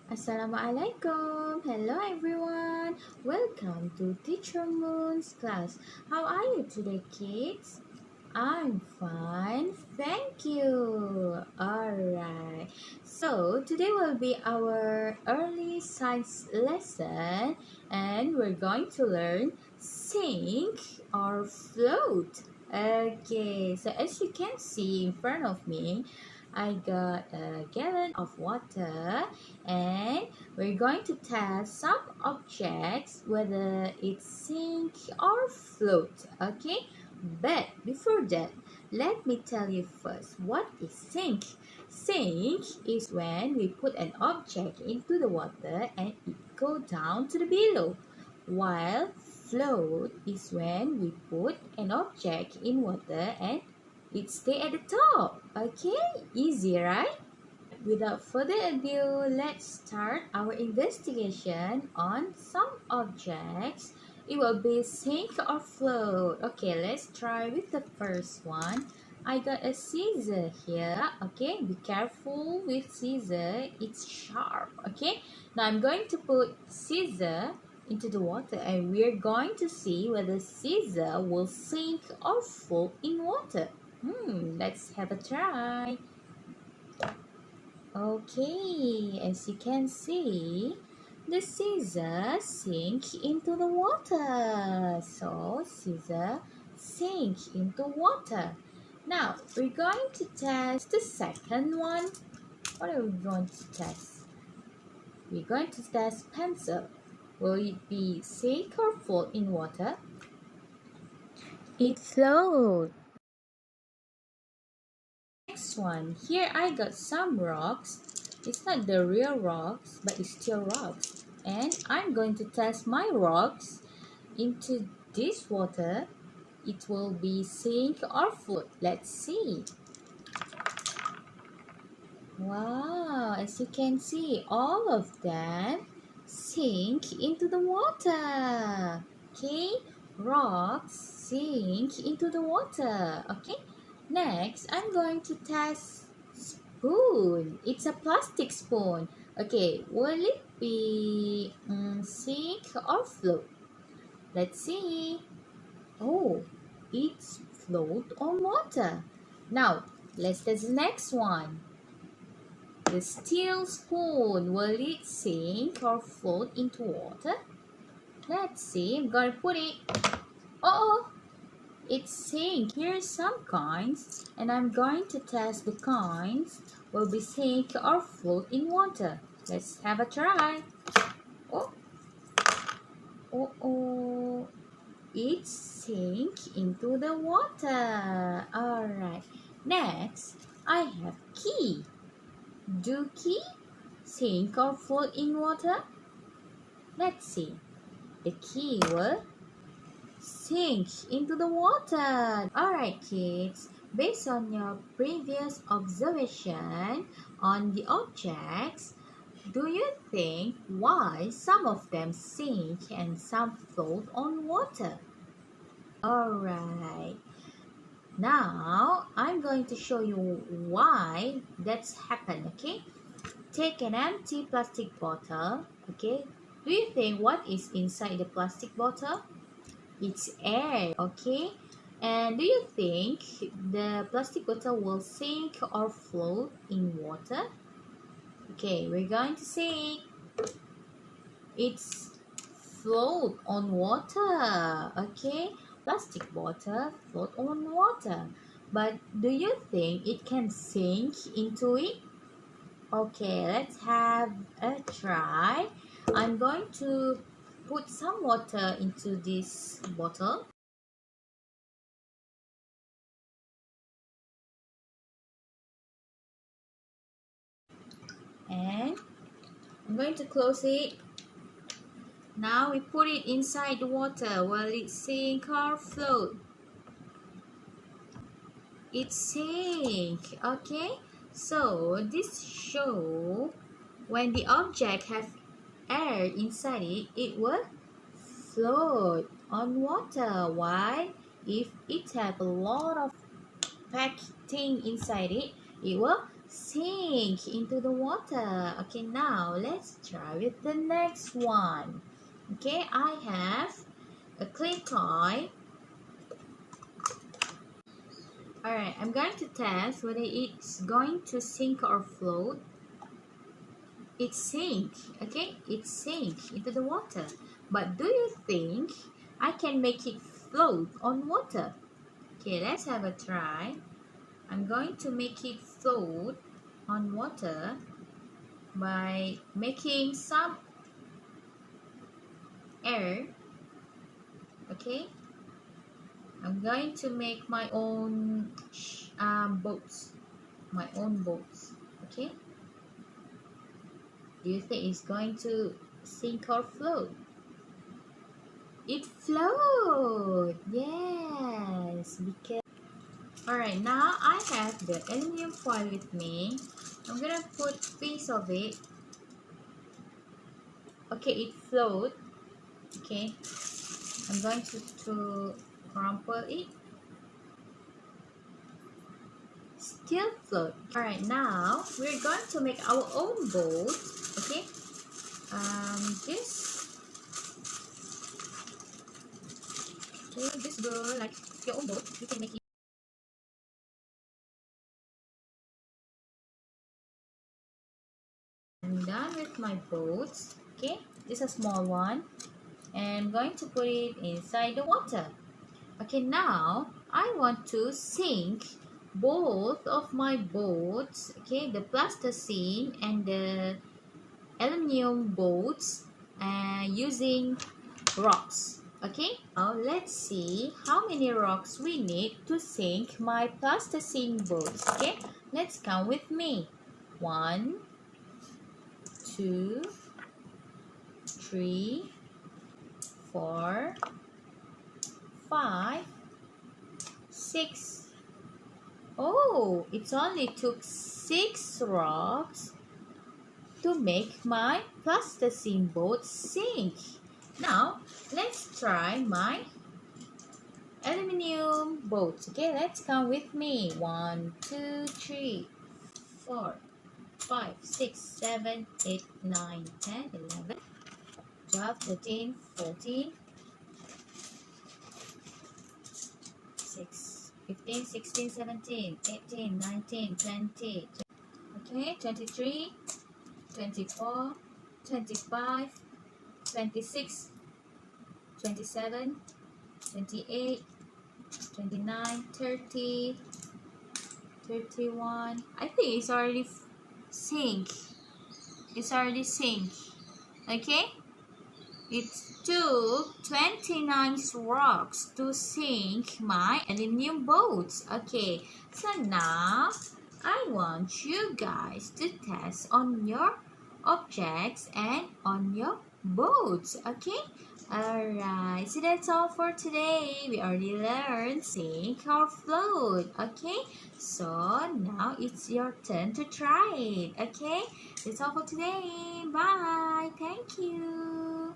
Assalamualaikum. Hello everyone. Welcome to Teacher Moon's class. How are you today, kids? I'm fine, thank you. Alright, so today will be our early science lesson, and we're going to learn sink or float. Okay, so as you can see in front of me, I got a gallon of water, and we're going to test some objects whether it sink or float. Okay, but before that, let me tell you first what is sink. Sink is when we put an object into the water and it go down to the below, while float is when we put an object in water and it stay at the top. Okay, easy, right? Without further ado, let's start our investigation on some objects. It will be sink or float. Okay, let's try with the first one. I got a scissor here. Okay, be careful with scissor. It's sharp. Okay, now I'm going to put scissor into the water and we're going to see whether scissor will sink or float in water. Let's have a try. Okay, as you can see, the scissors sink into the water. So, scissor sink into water. Now, we're going to test the second one. What are we going to test? We're going to test pencil. Will it be sink or float in water? It floats. Next one. Here I got some rocks. It's not the real rocks, but it's still rocks. And I'm going to test my rocks into this water. It will be sink or float. Let's see. Wow, as you can see, all of them sink into the water. Okay, rocks sink into the water. Okay, next I'm going to test spoon. It's a plastic spoon. Okay, will it be sink or float? Let's see. Oh, it's float on water. Now, let's test the next one. The steel spoon, will it sink or float into water? Let's see. I'm gonna put it. Oh, it sink. Here's some coins, and I'm going to test the coins will be sink or float in water. Let's have a try. Oh, oh, it sink into the water. All right. Next, I have key. Do key sink or float in water? Let's see. The key will sink into the water. Alright, kids. Based on your previous observation on the objects, do you think why some of them sink and some float on water? Alright. Now, I'm going to show you why that's happened, okay? Take an empty plastic bottle, okay? Do you think what is inside the plastic bottle? It's air, okay? And do you think the plastic bottle will sink or float in water? Okay, we're going to say it's float on water, okay? Plastic bottle float on water. But do you think it can sink into it? Okay, let's have a try. I'm going to put some water into this bottle. And I'm going to close it. Now we put it inside the water. Will it sink or float? It sink. Okay. So this show when the object have air inside it, it will float on water. Why? If it have a lot of packed thing inside it, it will sink into the water. Okay, now let's try with the next one. Okay, I have a clay toy. Alright, I'm going to test whether it's going to sink or float. It sink, okay? It sink into the water. But do you think I can make it float on water? Okay, let's have a try. I'm going to make it float on water by making some air. Okay, I'm going to make my own boats. Okay, do you think it's going to sink or float? It float. Yes, because alright, now I have the aluminum foil with me. I'm gonna put a piece of it. Okay, it float. Okay, I'm going to crumple it. Still float. Alright, now we're going to make our own boat. Okay, this go like your own boat. You can make it. I'm done with my boats. Okay, this is a small one, and I'm going to put it inside the water. Okay, now I want to sink both of my boats, okay, the plasticine and the aluminum boats, using rocks. Okay, now let's see how many rocks we need to sink my plasticine boats. Okay, let's count with me. 1, 2, 3, 4, 5, 6. Oh, it only took 6 rocks to make my plasticine boat sink. Now, let's try my aluminum boats. Okay, let's count with me. 1, 2, 3, 4, 5, 6, 7, 8, 9, 10, 11, 12, 13, 14, 15, 16, 17, 18, 19, 20. Okay, 23, 24, 25, 26, 27, 28, 29, 30, 31. I think it's already sink. It's already sink. Okay? It took 29 rocks to sink my aluminum boats. Okay, so now I want you guys to test on your objects and on your boats. Okay? Alright, so that's all for today. We already learned sink or float. Okay? So now it's your turn to try it. Okay? That's all for today. Bye. Thank you.